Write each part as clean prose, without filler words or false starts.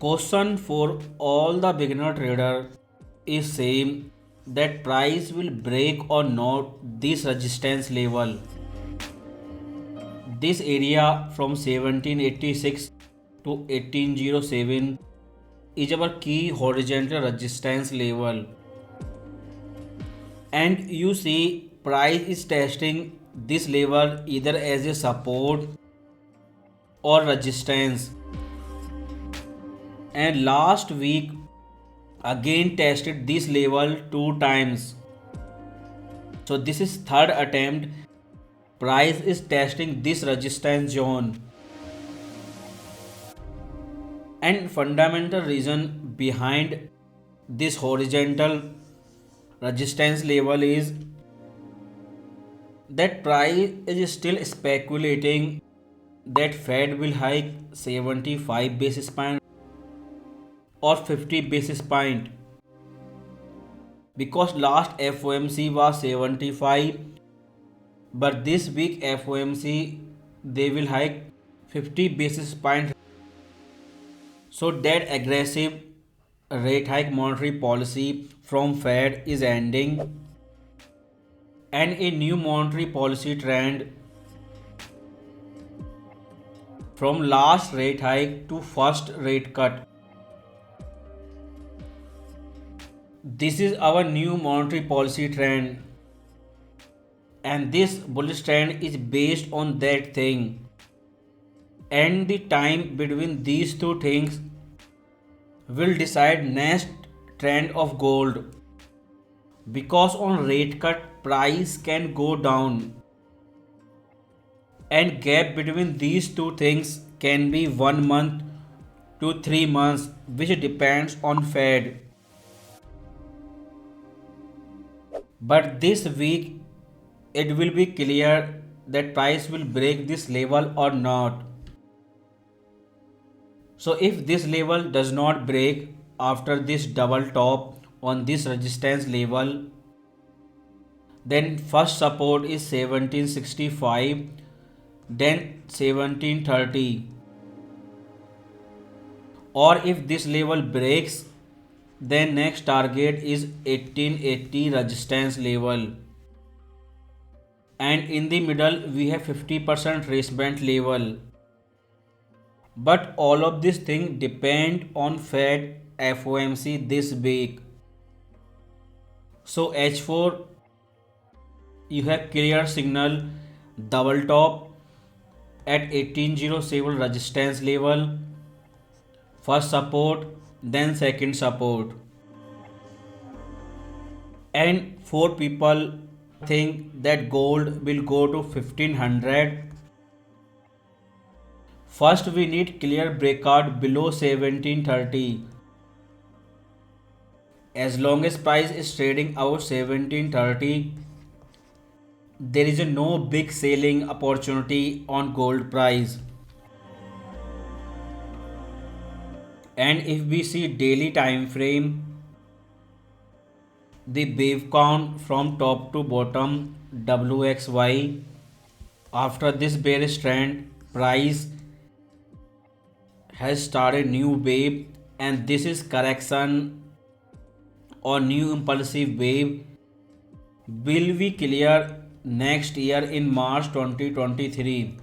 Question for all the beginner trader is same, that price will break or not this resistance level. This area from 1786 to 1807 is our key horizontal resistance level, and you see price is testing this level either as a support or resistance, and last week again tested this level two times. So this is third attempt. Price is testing this resistance zone, and fundamental reason behind this horizontal resistance level is that price is still speculating that Fed will hike 75 basis point or 50 basis point, because last FOMC was 75, but this week FOMC they will hike 50 basis point. So that aggressive rate hike monetary policy from Fed is ending, and a new monetary policy trend from last rate hike to first rate cut. This is our new monetary policy trend, and this bullish trend is based on that thing, and the time between these two things will decide next trend of gold, because on rate cut price can go down, and gap between these two things can be 1 month to 3 months, which depends on Fed. But this week it will be clear that price will break this level or not. So if this level does not break after this double top on this resistance level, then first support is 1765, then 1730, or if this level breaks, then next target is 1880 resistance level, and in the middle we have 50% tracement level. But all of this thing depend on Fed FOMC this week. So H4 you have clear signal double top at 1807 resistance level, first support, then second support, and 4 people think that gold will go to 1500. First we need clear breakout below 1730. As long as price is trading out 1730, there is no big selling opportunity on gold price. And if we see daily time frame, the wave count from top to bottom WXY, after this bearish trend price has started new wave, and this is correction or new impulsive wave will be clear next year in March 2023,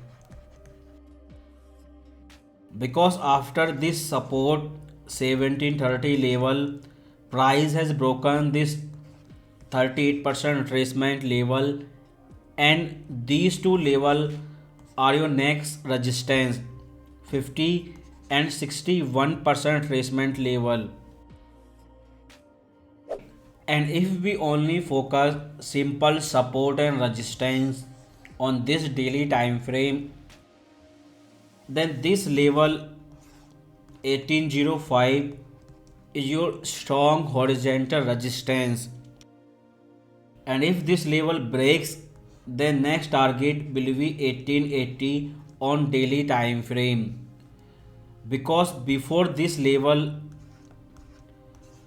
because after this support 1730 level price has broken this 38% retracement level, and these two level are your next resistance, 50 and 61% retracement level. And if we only focus simple support and resistance on this daily time frame, then this level 1805 is your strong horizontal resistance, and if this level breaks, then next target will be 1880 on daily time frame, because before this level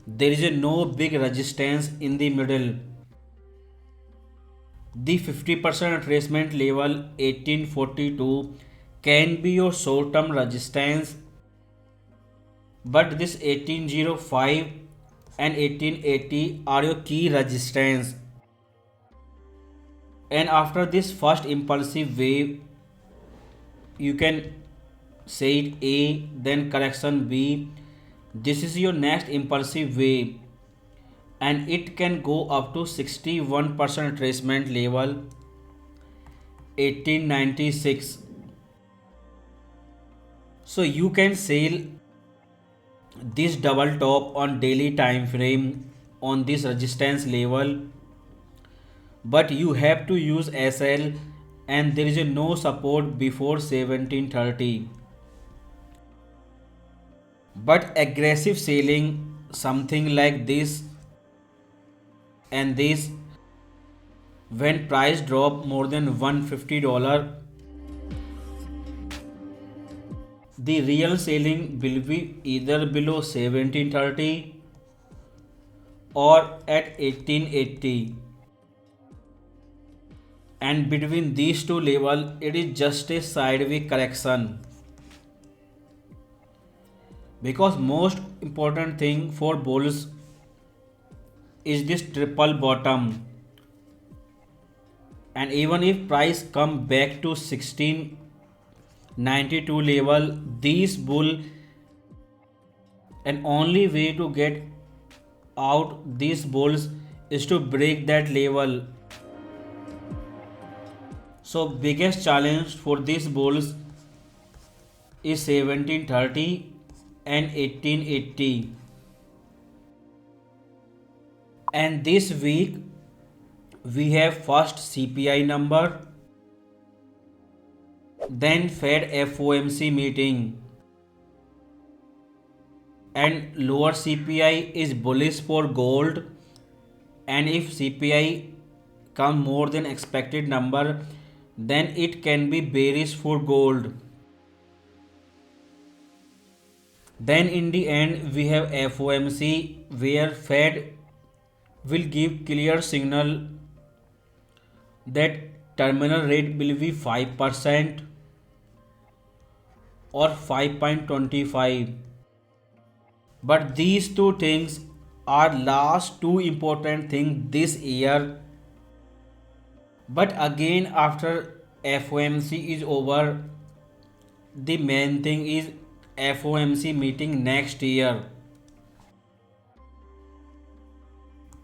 there is no big resistance in the middle. The 50% retracement level 1842 can be your short term resistance, but this 1805 and 1880 are your key resistance. And after this first impulsive wave, you can say it A, then correction B. This is your next impulsive wave, and it can go up to 61% retracement level 1896. So you can sell this double top on daily time frame on this resistance level, but you have to use SL, and there is a no support before 1730. But aggressive selling something like this and this, when price drop more than $150, the real selling will be either below 1730 or at 1880, and between these two levels it is just a sideways correction. Because most important thing for bulls is this triple bottom, and even if price come back to 1692 level, these bull, and only way to get out these bulls is to break that level. So biggest challenge for these bulls is 1730 and 1880. And this week we have first CPI number, then Fed FOMC meeting, and lower CPI is bullish for gold, and if CPI come more than expected number, then it can be bearish for gold. Then in the end we have FOMC, where Fed will give clear signal that terminal rate will be 5% or 5.25. But these two things are last two important things this year. But again, after FOMC is over, the main thing is FOMC meeting next year,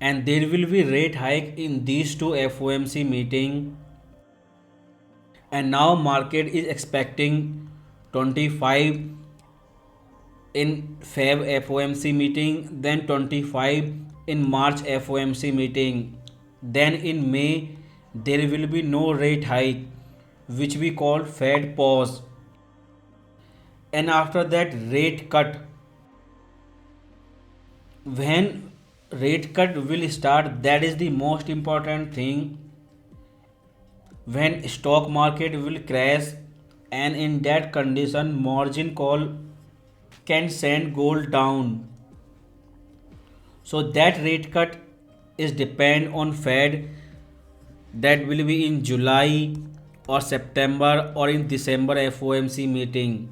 and there will be rate hike in these two FOMC meeting. And now market is expecting 25 in Feb FOMC meeting, then 25 in March FOMC meeting, then in May there will be no rate hike, which we call Fed pause, and after that rate cut. When rate cut will start, that is the most important thing. When stock market will crash, and in that condition margin call can send gold down. So that rate cut is depend on Fed, that will be in July or September or in December FOMC meeting.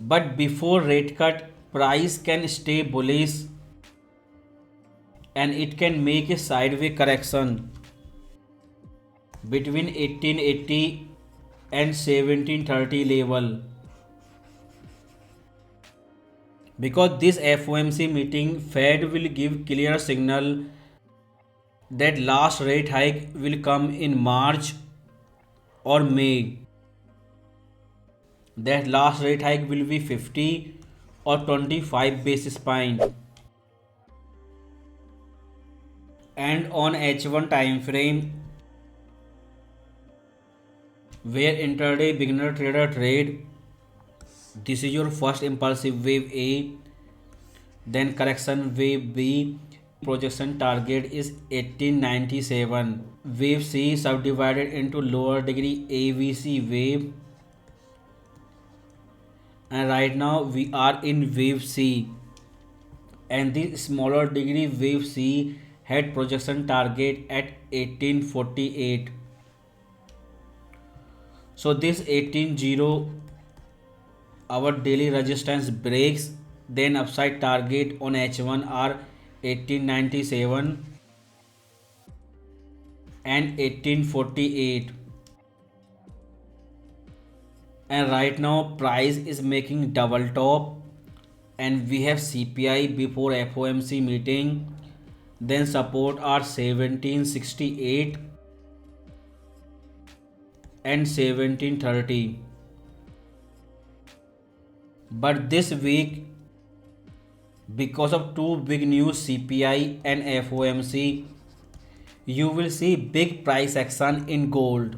But before rate cut, price can stay bullish, and it can make a sideways correction between 1880 and 1730 level. Because this FOMC meeting, Fed will give clear signal that last rate hike will come in March or May. That last rate hike will be 50 or 25 basis point. And on H1 time frame, where intraday beginner trader trade, this is your first impulsive wave A, then correction wave B. Projection target is 1897. Wave C subdivided into lower degree AVC wave, and right now we are in wave C, and the smaller degree wave C had projection target at 1848. So this 180 our daily resistance breaks, then upside target on H1 are 1897 and 1848. And right now price is making double top, and we have CPI before FOMC meeting, then support are 1768 and 1730. But this week, because of two big news, CPI and FOMC, you will see big price action in gold.